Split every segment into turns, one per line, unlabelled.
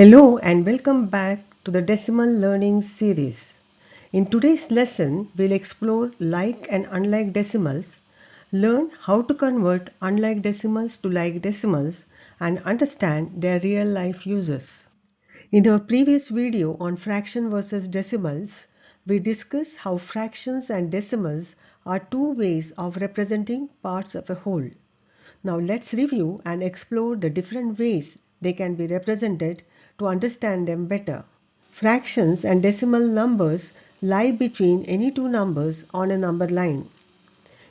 Hello and welcome back to the Decimal Learning Series. In today's lesson, we'll explore like and unlike decimals, learn how to convert unlike decimals to like decimals, and understand their real-life uses. In our previous video on fraction versus decimals, we discussed how fractions and decimals are two ways of representing parts of a whole. Now let's review and explore the different ways they can be represented to understand them better. Fractions and decimal numbers lie between any two numbers on a number line.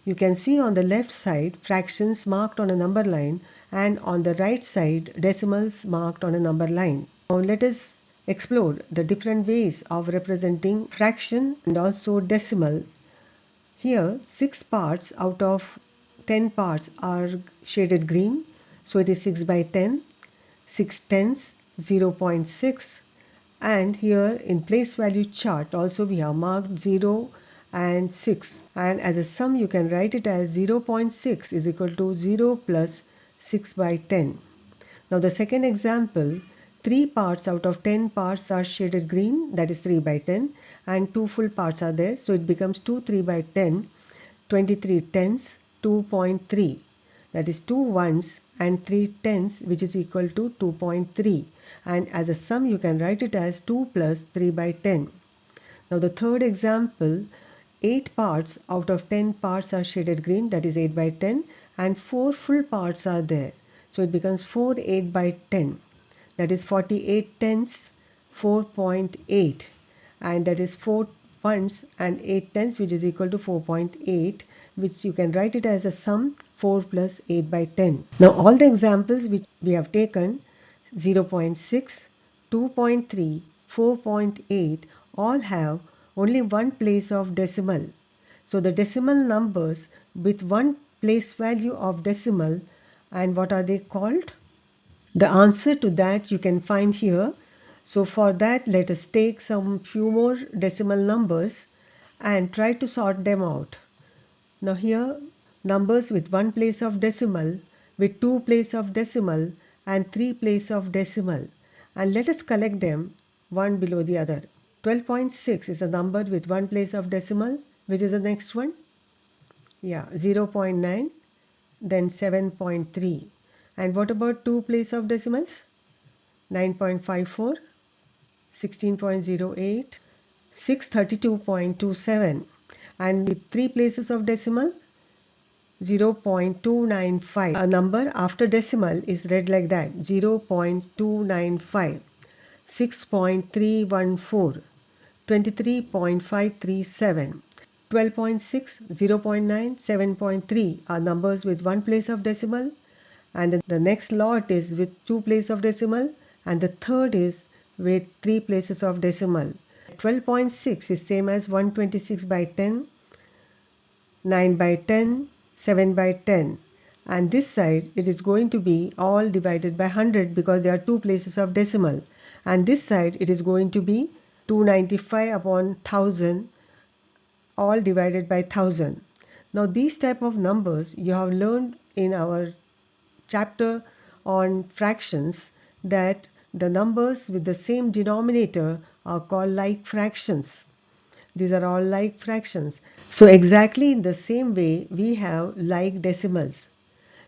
You can see on the left side fractions marked on a number line and on the right side decimals marked on a number line. Now let us explore the different ways of representing fraction and also decimal. Here 6 parts out of 10 parts are shaded green, so it is 6 by 10, 6 tenths, 0.6, and here in place value chart also we have marked 0 and 6, and as a sum you can write it as 0.6 is equal to 0 plus 6 by 10. Now the second example, 3 parts out of 10 parts are shaded green, that is 3 by 10, and 2 full parts are there, so it becomes 2 3 by 10, 23 tenths, 2.3, that is 2 ones and 3 tenths, which is equal to 2.3, and as a sum you can write it as 2 plus 3 by 10. Now the third example, 8 parts out of 10 parts are shaded green, that is 8 by 10, and 4 full parts are there, so it becomes 4 8 by 10, that is 48 tenths, 4.8, and that is 4 ones and 8 tenths, which is equal to 4.8, which you can write it as a sum 4 plus 8 by 10. Now all the examples which we have taken, 0.6, 2.3, 4.8 all have only one place of decimal. So the decimal numbers with one place value of decimal, and what are they called? The answer to that you can find here. So for that let us take some few more decimal numbers and try to sort them out. Now here numbers with one place of decimal, with two place of decimal and three place of decimal, and let us collect them one below the other. 12.6 is a number with one place of decimal. Which is the next one? Yeah, 0.9, then 7.3. And what about two place of decimals? 9.54, 16.08, 632.27, and with three places of decimal, 0.295. A number after decimal is read like that, 0.295, 6.314, 23.537, 12.6, 0.9, 7.3 are numbers with one place of decimal, and the next lot is with two places of decimal, and the third is with three places of decimal. 12.6 is same as 126 by 10, 9 by 10, 7 by 10, and this side it is going to be all divided by 100 because there are two places of decimal, and this side it is going to be 295 upon 1000 all divided by 1000. Now these type of numbers you have learned in our chapter on fractions, that the numbers with the same denominator are called like fractions. These are all like fractions. So exactly in the same way we have like decimals.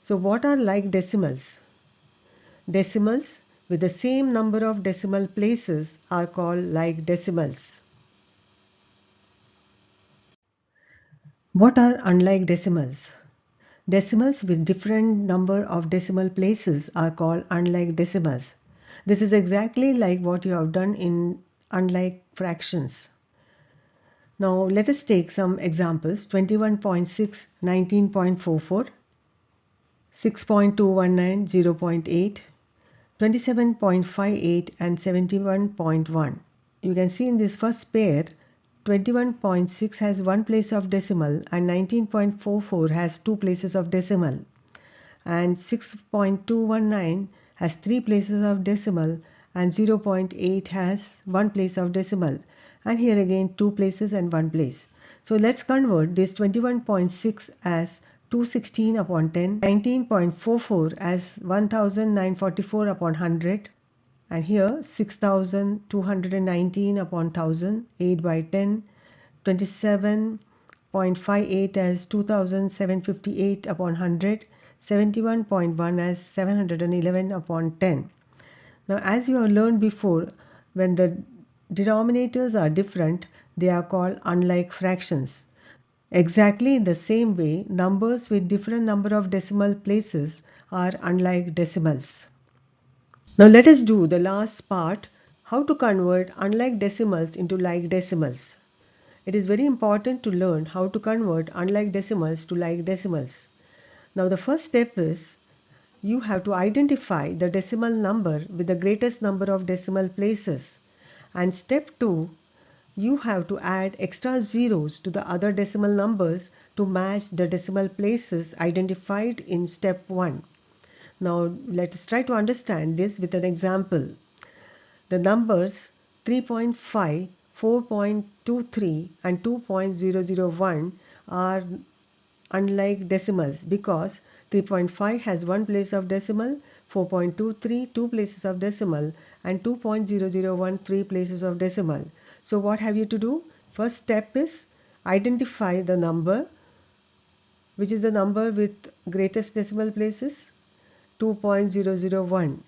So what are like decimals? Decimals with the same number of decimal places are called like decimals. What are unlike decimals? Decimals with different number of decimal places are called unlike decimals. This is exactly like what you have done in unlike fractions. Now let us take some examples. 21.6, 19.44, 6.219, 0.8, 27.58 and 71.1. You can see in this first pair 21.6 has one place of decimal and 19.44 has two places of decimal, and 6.219 has three places of decimal and 0.8 has one place of decimal, and here again two places and one place. So let's convert this 21.6 as 216 upon 10, 19.44 as 1944 upon 100, And here 6219 upon 1000, 8 by 10, 27.58 as 2758 upon 100, 71.1 as 711 upon 10. Now, as you have learned before, when the denominators are different, they are called unlike fractions. Exactly in the same way, numbers with different number of decimal places are unlike decimals. Now let us do the last part, how to convert unlike decimals into like decimals. It is very important to learn how to convert unlike decimals to like decimals. Now the first step is you have to identify the decimal number with the greatest number of decimal places. And step 2, you have to add extra zeros to the other decimal numbers to match the decimal places identified in step 1. Now let us try to understand this with an example. The numbers 3.5, 4.23 and 2.001 are unlike decimals because 3.5 has one place of decimal, 4.23 two places of decimal, and 2.001 three places of decimal. So what have you to do? First step is identify the number, which is the number with greatest decimal places, 2.001.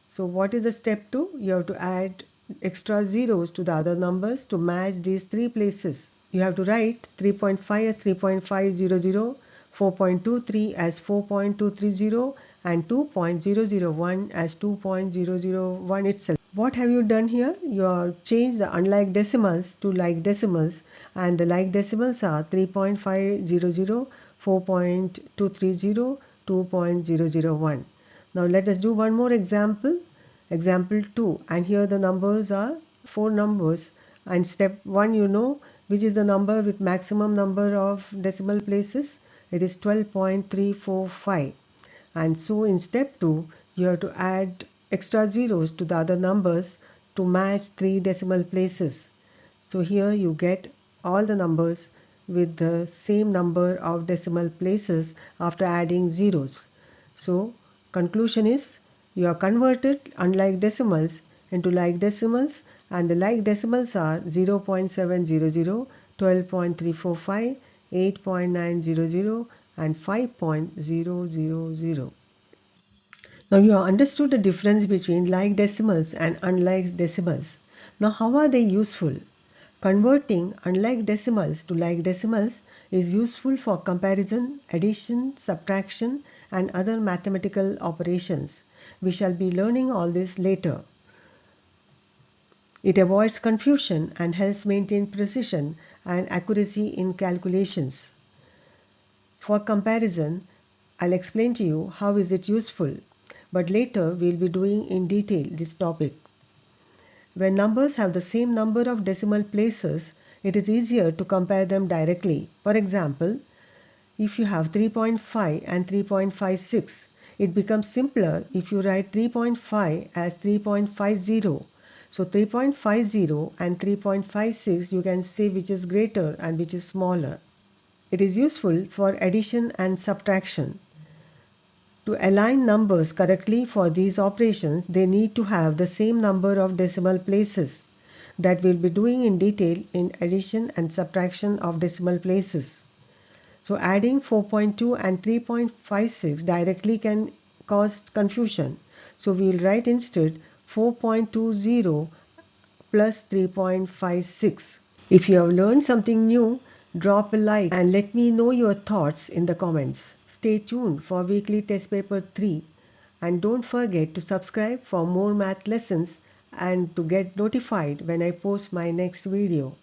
So what is the step 2? You have to add extra zeros to the other numbers to match these three places. You have to write 3.5 as 3.500, 4.23 as 4.230 and 2.001 as 2.001 itself. What have you done here? You have changed the unlike decimals to like decimals, and the like decimals are 3.500, 4.230, 2.001. Now let us do one more example, example 2, and here the numbers are 4 numbers, and step 1 you know which is the number with maximum number of decimal places. It is 12.345, and so in step 2 you have to add extra zeros to the other numbers to match 3 decimal places. So here you get all the numbers with the same number of decimal places after adding zeros. So conclusion is you have converted unlike decimals into like decimals, and the like decimals are 0.700, 12.345, 8.900 and 5.000. Now you have understood the difference between like decimals and unlike decimals. Now how are they useful? Converting unlike decimals to like decimals is useful for comparison, addition, subtraction and other mathematical operations. We shall be learning all this later. It avoids confusion and helps maintain precision and accuracy in calculations. For comparison, I'll explain to you how is it useful, but later we'll be doing in detail this topic. When numbers have the same number of decimal places, it is easier to compare them directly. For example, if you have 3.5 and 3.56, it becomes simpler if you write 3.5 as 3.50. So 3.50 and 3.56 you can say which is greater and which is smaller. It is useful for addition and subtraction. To align numbers correctly for these operations, they need to have the same number of decimal places. That we'll be doing in detail in addition and subtraction of decimal places. So adding 4.2 and 3.56 directly can cause confusion. So we'll write instead 4.20 plus 3.56. If you have learned something new, drop a like and let me know your thoughts in the comments. Stay tuned for weekly test paper 3 and don't forget to subscribe for more math lessons and to get notified when I post my next video.